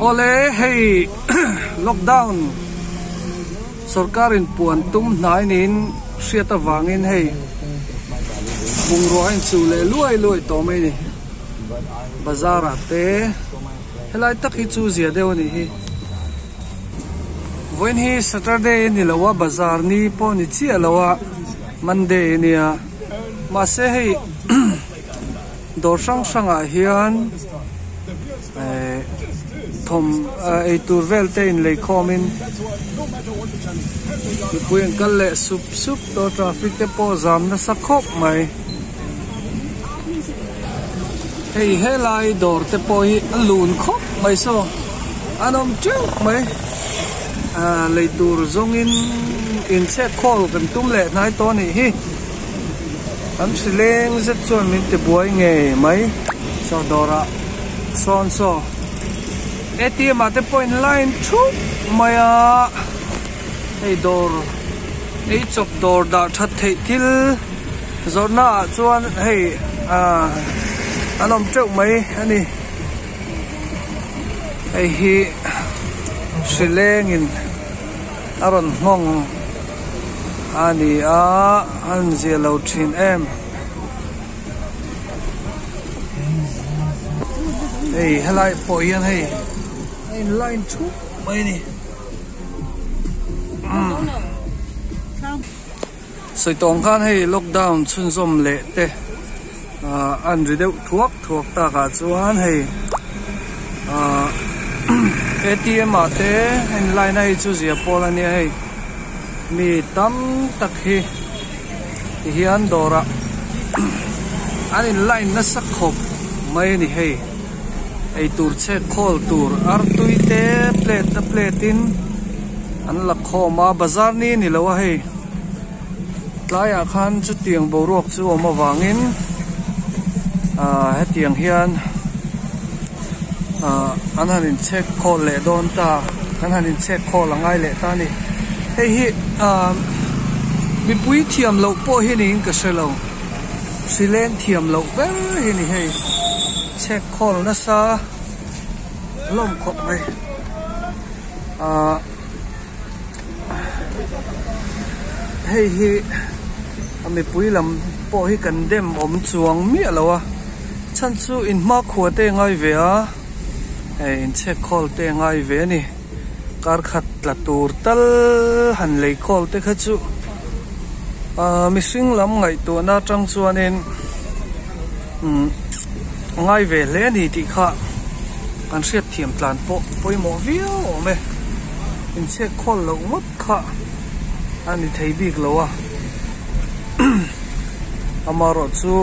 ole hey lockdown sarkarin puan tum nai nin siata wangin hey bung roin chule luai to mai ni bazara te helai takhi chu zia deu ni hi when he Saturday ni lawa bazar ni po ni chi alawa Monday ni a ma se hey dor sang a hian thom ei tur vel te in le khomin puyen kal le sup to traffic te po jam na sakhop mai hey helai dor te po hi lun khop mai so anom chu mai le tur zong in che khol kan tum le nai to ni hi am sileng zet chon min te buai nge mai so dora son so ATM at the point line thu maya hey door each of door da that thei til zorna chuan hey anom cheu mai ani hey hi sileng in aron hong ani an zelo thin em hey helai poian hey line thu mai ni soi tong khan hey lockdown chun zom le te an ri deuh thuak ta ka chuan hey ATM a te en line ai chu zia pol ani hey mi tam tak hi hian dora an line na sak khop mai ni hey ei tur che khol tur ar tuite plate in an la khoma bazar ni lawa hei tlaya khan chu tiang borok chu oma wangin he tiang hian an hanin che khol le don ta an hanin che khol angai le ta ni hei hi mi pui thiam lo po hi ni ka selo silen thiam lo ve hi ni hei check call na sa lom khop mai hey hi ami puilam po hi kan dem om chuang mi alawa chan chu in ma khuate ngai ve a hey in check call te ngai ve ni kar khat la tur tal han lei call te kha chu mi sing lam ngai to na tang chuanin ngai ve le ni ti kha kan siat thiam tlan poi mo vio me in che khol lo mot kha ani thei bik lo a amaro chu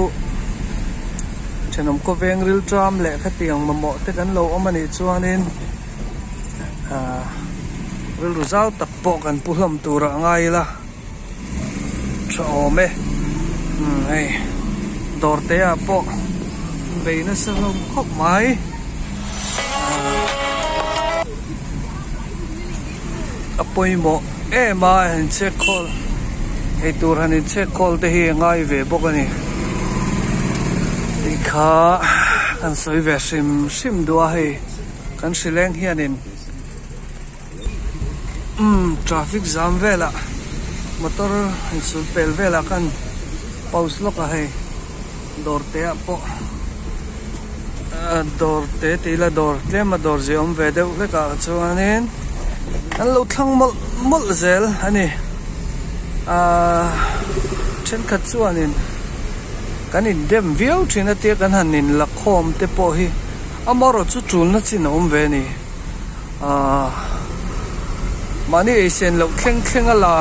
chenom ko veng ril tram le kha tiang mo te kan lo amani chuanin ril result tak po kan puhlam tura ngai la cho me hey dorte a po về nó sẽ không khóc máy apoi mo ma hen check call hey tur hanin check call te hi ngai ve bok ani ti kha kan soi ve sim dua hei kan sileng hianin traffic jam vela motor hin sul pel vela kan pause lo ka hei dorte a po dor te tila dor tle ma dor je om ve deuh le ka chuanin an lo thlang mol zel ani chen khat chuanin kan in dem viau thina te kan hanin la khom te po hi amaro chu tul na chin om ve ni mani sen lo thleng ala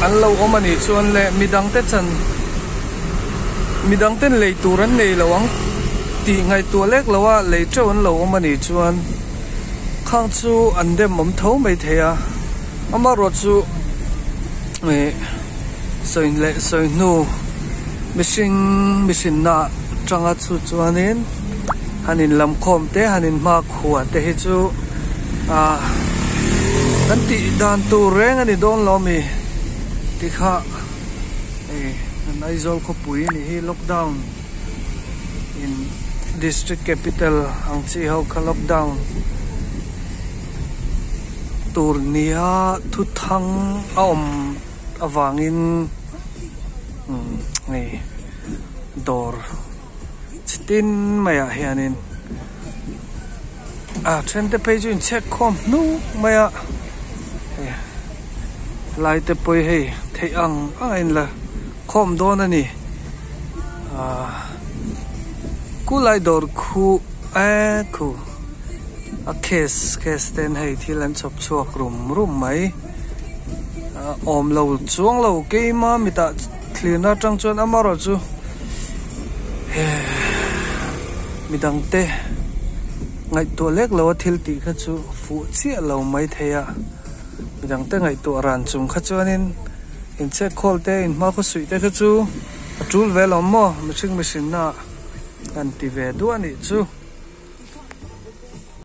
an lo om ani chuan le midang te chan midang ten lei turan nei lawang ti ngai tu lek lawa lei chon lo mani chuan khang chu andem mom tho mai theya amaro chu me soin le soin nu mission na changa chu chuanin hanin lam khom te hanin ma khuwa te hi chu kan ti dan tu reng ani don lo mi ti kha nai zol ko pui ni hi lockdown in district capital ang chi ho kha lockdown turnia thu thang om awangin ngai dor chitin maya hianin trend te page in check com nu maya lai te poi hei thei ang in la khom don ani ku lai dor khu khu a case ten hei thilan chop chuak rum mai om lo chuang lo ke ma mi ta thlina tang chon amaro chu mi dang te ngai to lek lo thil ti kha chu fu chi lo mai theya mi dang te ngai to ran chung kha chuanin in che khol te in ma kho sui te kha chu atul velom mo machine na kan ti ve du ani chu